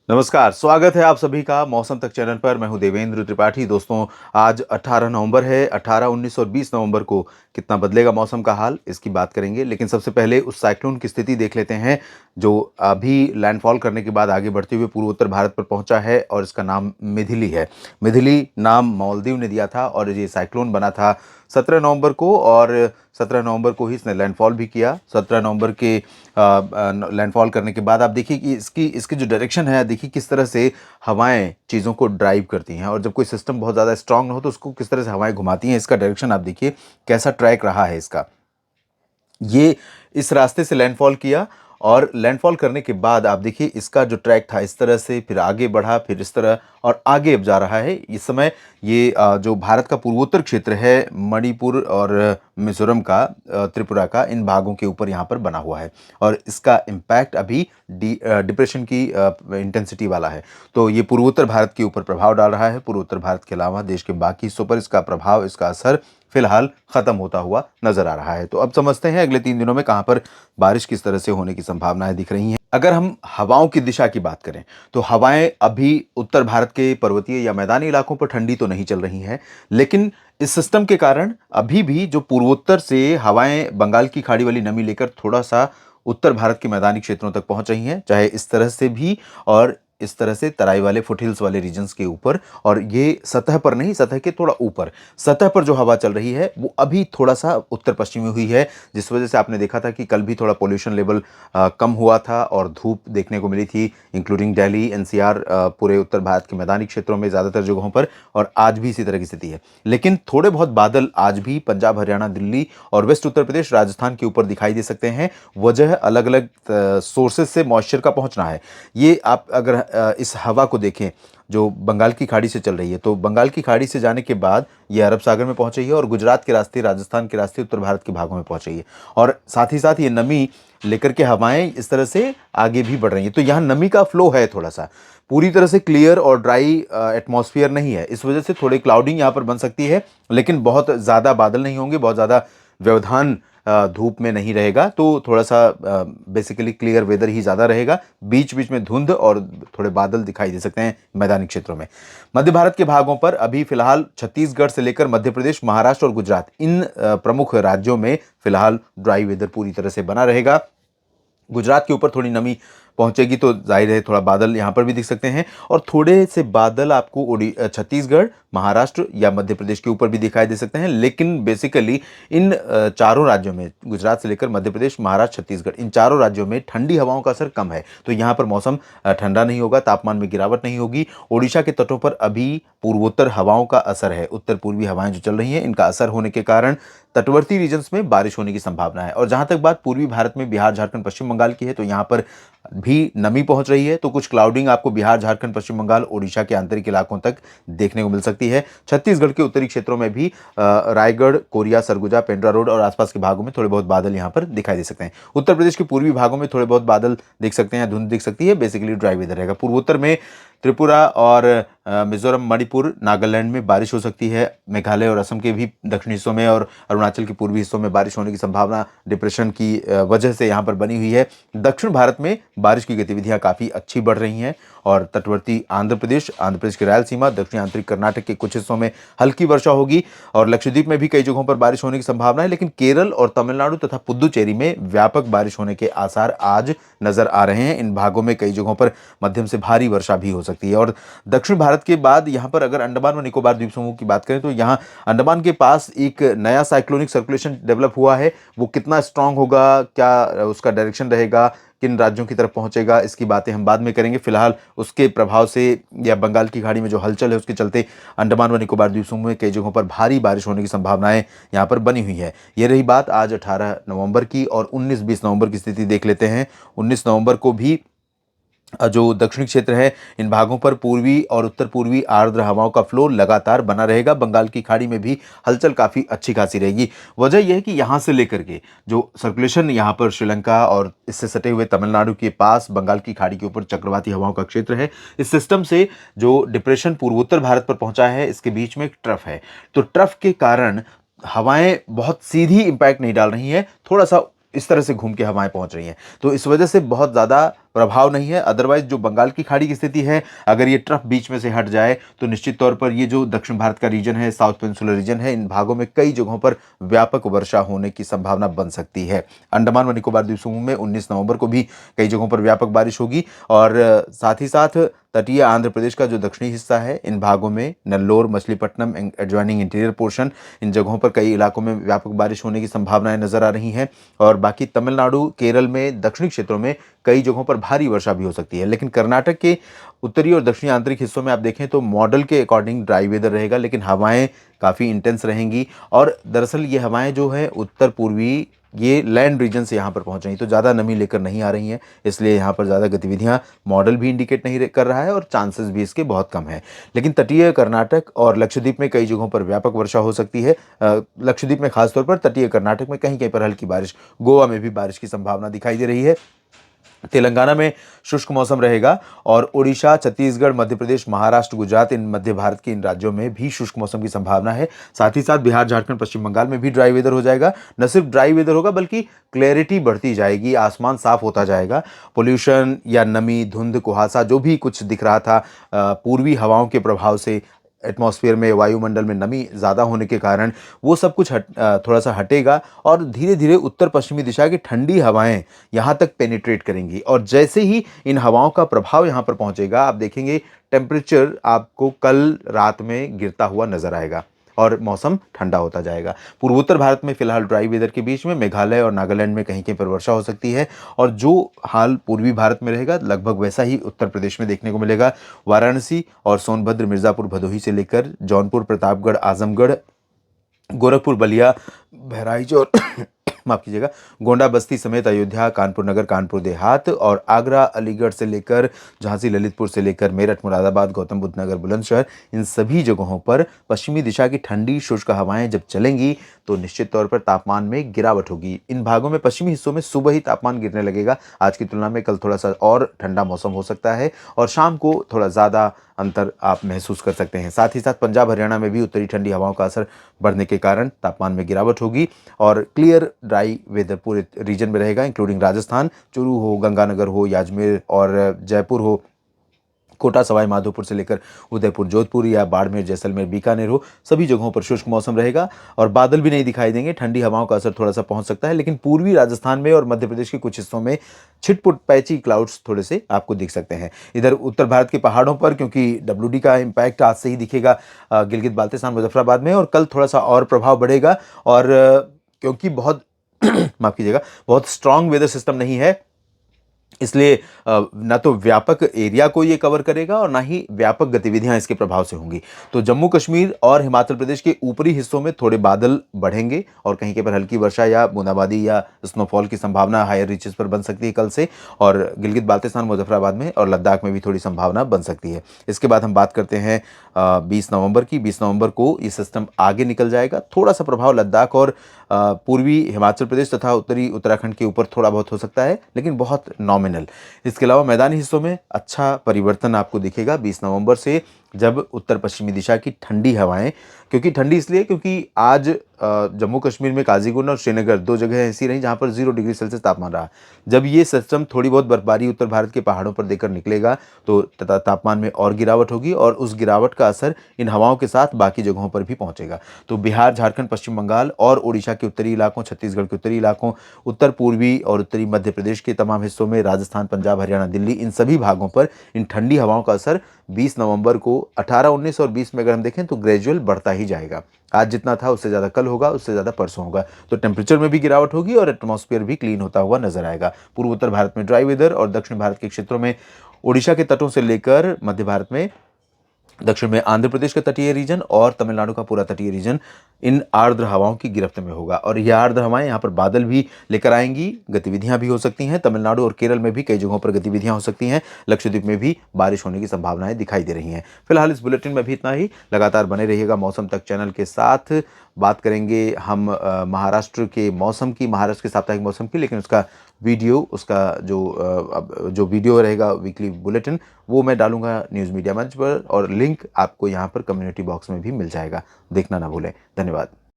नमस्कार, स्वागत है आप सभी का मौसम तक चैनल पर। मैं हूं देवेंद्र त्रिपाठी। दोस्तों, आज 18 नवंबर है। 18, 19 और 20 नवंबर को कितना बदलेगा मौसम का हाल, इसकी बात करेंगे। लेकिन सबसे पहले उस साइक्लोन की स्थिति देख लेते हैं जो अभी लैंडफॉल करने के बाद आगे बढ़ते हुए पूर्वोत्तर भारत पर पहुंचा है, और इसका नाम मिथिली है। मिथिली नाम मालदीव ने दिया था और ये साइक्लोन बना था 17 नवंबर को, और 17 नवंबर को ही इसने लैंडफॉल भी किया। 17 नवंबर के लैंडफॉल करने के बाद आप देखिए कि इसकी इसकी जो डायरेक्शन है, देखिए किस तरह से हवाएं चीज़ों को ड्राइव करती हैं, और जब कोई सिस्टम बहुत ज़्यादा स्ट्रांग हो तो उसको किस तरह से हवाएं घुमाती हैं। इसका डायरेक्शन आप देखिए कैसा ट्रैक रहा है इसका। ये इस रास्ते से लैंडफॉल किया, और लैंडफॉल करने के बाद आप देखिए इसका जो ट्रैक था इस तरह से, फिर आगे बढ़ा, फिर इस तरह, और आगे अब जा रहा है। इस समय ये जो भारत का पूर्वोत्तर क्षेत्र है, मणिपुर और मिजोरम का, त्रिपुरा का, इन भागों के ऊपर यहाँ पर बना हुआ है, और इसका इम्पैक्ट अभी डिप्रेशन की इंटेंसिटी वाला है। तो ये पूर्वोत्तर भारत के ऊपर प्रभाव डाल रहा है। पूर्वोत्तर भारत के अलावा देश के बाकी हिस्सों पर इसका प्रभाव, इसका असर फिलहाल खत्म होता हुआ नजर आ रहा है। तो अब समझते हैं अगले 3 दिनों में कहां पर बारिश किस तरह से होने की संभावनाएं दिख रही हैं। अगर हम हवाओं की दिशा की बात करें तो हवाएं अभी उत्तर भारत के पर्वतीय या मैदानी इलाकों पर ठंडी तो नहीं चल रही हैं, लेकिन इस सिस्टम के कारण अभी भी जो पूर्वोत्तर से हवाएं बंगाल की खाड़ी वाली नमी लेकर थोड़ा सा उत्तर भारत के मैदानी क्षेत्रों तक पहुंच रही हैं, चाहे इस तरह से भी और इस तरह से तराई वाले फुटहिल्स वाले रीजन्स के ऊपर। और ये सतह पर नहीं, सतह के थोड़ा ऊपर, सतह पर जो हवा चल रही है वो अभी थोड़ा सा उत्तर पश्चिमी हुई है, जिस वजह से आपने देखा था कि कल भी थोड़ा पोल्यूशन लेवल कम हुआ था और धूप देखने को मिली थी, इंक्लूडिंग दिल्ली, एनसीआर, पूरे उत्तर भारत के मैदानी क्षेत्रों में ज़्यादातर जगहों पर। और आज भी इसी तरह की स्थिति है, लेकिन थोड़े बहुत बादल आज भी पंजाब, हरियाणा, दिल्ली और वेस्ट उत्तर प्रदेश, राजस्थान के ऊपर दिखाई दे सकते हैं। वजह अलग अलग सोर्सेज से मॉइस्चर का पहुंचना है। ये आप अगर इस हवा को देखें जो बंगाल की खाड़ी से चल रही है, तो बंगाल की खाड़ी से जाने के बाद ये अरब सागर में पहुंच रही है, और गुजरात के रास्ते, राजस्थान के रास्ते उत्तर भारत के भागों में पहुंच रही है, और साथ ही साथ ये नमी लेकर के हवाएं इस तरह से आगे भी बढ़ रही हैं। तो यहाँ नमी का फ्लो है, थोड़ा सा पूरी तरह से क्लियर और ड्राई एटमॉस्फेयर नहीं है। इस वजह से थोड़ी क्लाउडिंग यहाँ पर बन सकती है, लेकिन बहुत ज़्यादा बादल नहीं होंगे, बहुत ज़्यादा व्यवधान धूप में नहीं रहेगा। तो थोड़ा सा बेसिकली क्लियर वेदर ही ज़्यादा रहेगा। बीच बीच में धुंध और थोड़े बादल दिखाई दे सकते हैं मैदानी क्षेत्रों में। मध्य भारत के भागों पर अभी फिलहाल छत्तीसगढ़ से लेकर मध्य प्रदेश, महाराष्ट्र और गुजरात, इन प्रमुख राज्यों में फिलहाल ड्राई वेदर पूरी तरह से बना रहेगा। गुजरात के ऊपर थोड़ी नमी पहुंचेगी तो जाहिर है थोड़ा बादल यहाँ पर भी दिख सकते हैं, और थोड़े से बादल आपको छत्तीसगढ़, महाराष्ट्र या मध्य प्रदेश के ऊपर भी दिखाई दे सकते हैं। लेकिन बेसिकली इन चारों राज्यों में, गुजरात से लेकर मध्य प्रदेश, महाराष्ट्र, छत्तीसगढ़, इन चारों राज्यों में ठंडी हवाओं का असर कम है। तो यहाँ पर मौसम ठंडा नहीं होगा, तापमान में गिरावट नहीं होगी। ओडिशा के तटों पर अभी पूर्वोत्तर हवाओं का असर है, उत्तर पूर्वी हवाएं जो चल रही हैं, इनका असर होने के कारण तटवर्ती रीजन्स में बारिश होने की संभावना है। और जहां तक बात पूर्वी भारत में बिहार, झारखंड, पश्चिम बंगाल की है, तो यहाँ पर भी नमी पहुंच रही है। तो कुछ क्लाउडिंग आपको बिहार, झारखंड, पश्चिम बंगाल, ओडिशा के आंतरिक इलाकों तक देखने को मिल सकती है। छत्तीसगढ़ के उत्तरी क्षेत्रों में भी रायगढ़, कोरिया, सरगुजा, पेंड्रा रोड और आसपास के भागों में थोड़े बहुत बादल यहाँ पर दिखाई दे सकते हैं। उत्तर प्रदेश के पूर्वी भागों में थोड़े बहुत बादल दिख सकते हैं, धुंध दिख सकती है। बेसिकली ड्राई वेदर रहेगा। पूर्वोत्तर में त्रिपुरा और मिजोरम, मणिपुर, नागालैंड में बारिश हो सकती है। मेघालय और असम के भी दक्षिणी हिस्सों में और अरुणाचल के पूर्वी हिस्सों में बारिश होने की संभावना डिप्रेशन की वजह से यहाँ पर बनी हुई है। दक्षिण भारत में बारिश की गतिविधियाँ काफ़ी अच्छी बढ़ रही हैं, और तटवर्ती आंध्र प्रदेश की रायलसीमा, दक्षिणी आंतरिक कर्नाटक के कुछ हिस्सों में हल्की वर्षा होगी, और लक्षद्वीप में भी कई जगहों पर बारिश होने की संभावना है। लेकिन केरल और तमिलनाडु तथा पुद्दुचेरी में व्यापक बारिश होने के आसार आज नजर आ रहे हैं। इन भागों में कई जगहों पर मध्यम से भारी वर्षा भी हो सकती है। और दक्षिण भारत के बाद यहाँ पर अगर अंडमान व निकोबार द्वीप समूह की बात करें, तो यहाँ अंडमान के पास एक नया साइक्लोनिक सर्कुलेशन डेवलप हुआ है। वो कितना स्ट्रांग होगा, क्या उसका डायरेक्शन रहेगा, किन राज्यों की तरफ पहुंचेगा, इसकी बातें हम बाद में करेंगे। फिलहाल उसके प्रभाव से या बंगाल की खाड़ी में जो हलचल है उसके चलते अंडमान व निकोबार द्वीप समूह में कई जगहों पर भारी बारिश होने की संभावनाएं यहाँ पर बनी हुई है। ये रही बात आज 18 नवंबर की, और 19-20 नवंबर की स्थिति देख लेते हैं। 19 नवंबर को भी जो दक्षिणी क्षेत्र है, इन भागों पर पूर्वी और उत्तर पूर्वी आर्द्र हवाओं का फ्लो लगातार बना रहेगा। बंगाल की खाड़ी में भी हलचल काफ़ी अच्छी खासी रहेगी। वजह यह है कि यहाँ से लेकर के जो सर्कुलेशन यहाँ पर श्रीलंका और इससे सटे हुए तमिलनाडु के पास बंगाल की खाड़ी के ऊपर चक्रवाती हवाओं का क्षेत्र है, इस सिस्टम से जो डिप्रेशन पूर्वोत्तर भारत पर पहुंचा है, इसके बीच में एक ट्रफ है। तो ट्रफ के कारण हवाएं बहुत सीधी इंपैक्ट नहीं डाल रही हैं, थोड़ा सा इस तरह से घूम के हवाएं पहुंच रही हैं। तो इस वजह से बहुत ज़्यादा प्रभाव नहीं है। अदरवाइज जो बंगाल की खाड़ी की स्थिति है, अगर ये ट्रफ बीच में से हट जाए तो निश्चित तौर पर ये जो दक्षिण भारत का रीजन है, साउथ पेनिनसुलर रीजन है, इन भागों में कई जगहों पर व्यापक वर्षा होने की संभावना बन सकती है। अंडमान व निकोबार द्वीप समूह में 19 नवंबर को भी कई जगहों पर व्यापक बारिश होगी और साथ ही साथ तटीय आंध्र प्रदेश का जो दक्षिणी हिस्सा है, इन भागों में Nellore, Machilipatnam, adjoining interior portion, इन जगहों पर कई इलाकों में व्यापक बारिश होने की संभावनाएं नजर आ रही हैं। और बाकी तमिलनाडु, केरल में दक्षिणी क्षेत्रों में कई जगहों पर भारी वर्षा भी हो सकती है। लेकिन कर्नाटक के उत्तरी और दक्षिणी आंतरिक हिस्सों में आप देखें तो मॉडल के अकॉर्डिंग ड्राई वेदर रहेगा, लेकिन हवाएं काफ़ी इंटेंस रहेंगी। और दरअसल ये हवाएं जो है उत्तर पूर्वी ये लैंड रीजन से यहाँ पर पहुँच रही, तो ज़्यादा नमी लेकर नहीं आ रही हैं, इसलिए यहाँ पर ज़्यादा गतिविधियाँ मॉडल भी इंडिकेट नहीं कर रहा है और चांसेस भी इसके बहुत कम है। लेकिन तटीय कर्नाटक और लक्षद्वीप में कई जगहों पर व्यापक वर्षा हो सकती है। लक्षद्वीप में खासतौर पर, तटीय कर्नाटक में कहीं कहीं पर हल्की बारिश, गोवा में भी बारिश की संभावना दिखाई दे रही है। तेलंगाना में शुष्क मौसम रहेगा और ओडिशा, छत्तीसगढ़, मध्य प्रदेश, महाराष्ट्र, गुजरात, इन मध्य भारत के इन राज्यों में भी शुष्क मौसम की संभावना है। साथ ही साथ बिहार, झारखंड, पश्चिम बंगाल में भी ड्राई वेदर हो जाएगा। न सिर्फ ड्राई वेदर होगा बल्कि क्लैरिटी बढ़ती जाएगी, आसमान साफ होता जाएगा। पोल्यूशन या नमी, धुंध, कुहासा जो भी कुछ दिख रहा था पूर्वी हवाओं के प्रभाव से, एटमॉस्फेयर में, वायुमंडल में नमी ज़्यादा होने के कारण वो सब कुछ थोड़ा सा हटेगा और धीरे धीरे उत्तर पश्चिमी दिशा की ठंडी हवाएं यहाँ तक पेनिट्रेट करेंगी। और जैसे ही इन हवाओं का प्रभाव यहाँ पर पहुँचेगा, आप देखेंगे टेम्परेचर आपको कल रात में गिरता हुआ नजर आएगा और मौसम ठंडा होता जाएगा। पूर्वोत्तर भारत में फिलहाल ड्राई वेदर के बीच में मेघालय और नागालैंड में कहीं कहीं पर वर्षा हो सकती है और जो हाल पूर्वी भारत में रहेगा लगभग वैसा ही उत्तर प्रदेश में देखने को मिलेगा। वाराणसी और सोनभद्र, मिर्ज़ापुर, भदोही से लेकर जौनपुर, प्रतापगढ़, आजमगढ़, गोरखपुर, बलिया, बहराइच और माफ कीजिएगा, गोंडा, बस्ती समेत अयोध्या, कानपुर नगर, कानपुर देहात और आगरा, अलीगढ़ से लेकर झांसी, ललितपुर से लेकर मेरठ, मुरादाबाद, गौतम बुद्ध नगर, बुलंदशहर, इन सभी जगहों पर पश्चिमी दिशा की ठंडी शुष्क हवाएं जब चलेंगी तो निश्चित तौर पर तापमान में गिरावट होगी। इन भागों में, पश्चिमी हिस्सों में सुबह ही तापमान गिरने लगेगा। आज की तुलना में कल थोड़ा सा और ठंडा मौसम हो सकता है और शाम को थोड़ा ज़्यादा अंतर आप महसूस कर सकते हैं। साथ ही साथ पंजाब, हरियाणा में भी उत्तरी ठंडी हवाओं का असर बढ़ने के कारण तापमान में गिरावट होगी और क्लियर ड्राई वेदर पूरे रीजन में रहेगा, इंक्लूडिंग राजस्थान, चूरू हो, गंगानगर हो, अजमेर और जयपुर हो, कोटा, सवाई माधोपुर से लेकर उदयपुर, जोधपुर या बाड़मेर, जैसलमेर, बीकानेर हो, सभी जगहों पर शुष्क मौसम रहेगा और बादल भी नहीं दिखाई देंगे। ठंडी हवाओं का असर थोड़ा सा पहुंच सकता है, लेकिन पूर्वी राजस्थान में और मध्य प्रदेश के कुछ हिस्सों में छिटपुट पैची क्लाउड्स थोड़े से आपको दिख सकते हैं। इधर उत्तर भारत के पहाड़ों पर, क्योंकि डब्ल्यूडी का इम्पैक्ट आज से ही दिखेगा गिलगित बाल्टिस्तान, मुजफ्फराबाद में, और कल थोड़ा सा और प्रभाव बढ़ेगा और क्योंकि बहुत माफ कीजिएगा, बहुत स्ट्रांग वेदर सिस्टम नहीं है, इसलिए ना तो व्यापक एरिया को ये कवर करेगा और ना ही व्यापक गतिविधियां इसके प्रभाव से होंगी। तो जम्मू कश्मीर और हिमाचल प्रदेश के ऊपरी हिस्सों में थोड़े बादल बढ़ेंगे और कहीं के पर हल्की वर्षा या बूंदाबांदी या स्नोफॉल की संभावना हायर रीचेस पर बन सकती है कल से, और गिलगित बाल्टिस्तान, मुजफ्फराबाद में और लद्दाख में भी थोड़ी संभावना बन सकती है। इसके बाद हम बात करते हैं 20 नवंबर की। 20 नवंबर को ये सिस्टम आगे निकल जाएगा। थोड़ा सा प्रभाव लद्दाख और पूर्वी हिमाचल प्रदेश तथा उत्तरी उत्तराखंड के ऊपर थोड़ा बहुत हो सकता है, लेकिन बहुत नॉमिनल। इसके अलावा मैदानी हिस्सों में अच्छा परिवर्तन आपको दिखेगा 20 नवंबर से, जब उत्तर पश्चिमी दिशा की ठंडी हवाएं, क्योंकि ठंडी इसलिए क्योंकि आज जम्मू कश्मीर में काजीगुंड और श्रीनगर 2 जगह ऐसी रही जहां पर 0 डिग्री सेल्सियस तापमान रहा। जब ये सिस्टम थोड़ी बहुत बर्फबारी उत्तर भारत के पहाड़ों पर देकर निकलेगा तो तापमान में और गिरावट होगी और उस गिरावट का असर इन हवाओं के साथ बाकी जगहों पर भी पहुंचेगा। तो बिहार, झारखंड, पश्चिम बंगाल और ओडिशा के उत्तरी इलाकों, छत्तीसगढ़ के उत्तरी इलाकों, उत्तर पूर्वी और उत्तरी मध्य प्रदेश के तमाम हिस्सों में, राजस्थान, पंजाब, हरियाणा, दिल्ली, इन सभी भागों पर इन ठंडी हवाओं का असर 20 नवंबर को 18, 19 और 20 में अगर हम देखें तो ग्रेजुअल बढ़ता ही जाएगा। आज जितना था उससे ज़्यादा कल होगा, उससे ज़्यादा परसों होगा। तो टेम्परेचर में भी गिरावट होगी और एटमॉस्फेयर भी क्लीन होता हुआ नजर आएगा। पूर्वोत्तर भारत में ड्राई वेदर और दक्षिण भारत के क्षेत्रों में, ओडिशा के तटों से लेकर मध्य भारत में, दक्षिण में आंध्र प्रदेश का तटीय रीजन और तमिलनाडु का पूरा तटीय रीजन इन आर्द्र हवाओं की गिरफ्त में होगा और यह आर्द्र हवाएं यहाँ पर बादल भी लेकर आएंगी, गतिविधियां भी हो सकती हैं। तमिलनाडु और केरल में भी कई जगहों पर गतिविधियां हो सकती हैं। लक्षद्वीप में भी बारिश होने की संभावनाएं दिखाई दे रही हैं। फिलहाल इस बुलेटिन में भी इतना ही। लगातार बने रहिएगा मौसम तक चैनल के साथ। बात करेंगे हम महाराष्ट्र के मौसम की, महाराष्ट्र के साप्ताहिक मौसम की, लेकिन उसका वीडियो, उसका जो वीडियो रहेगा वीकली बुलेटिन, वो मैं डालूंगा न्यूज़ मीडिया मंच पर और लिंक आपको यहाँ पर कम्युनिटी बॉक्स में भी मिल जाएगा। देखना ना भूलें। धन्यवाद।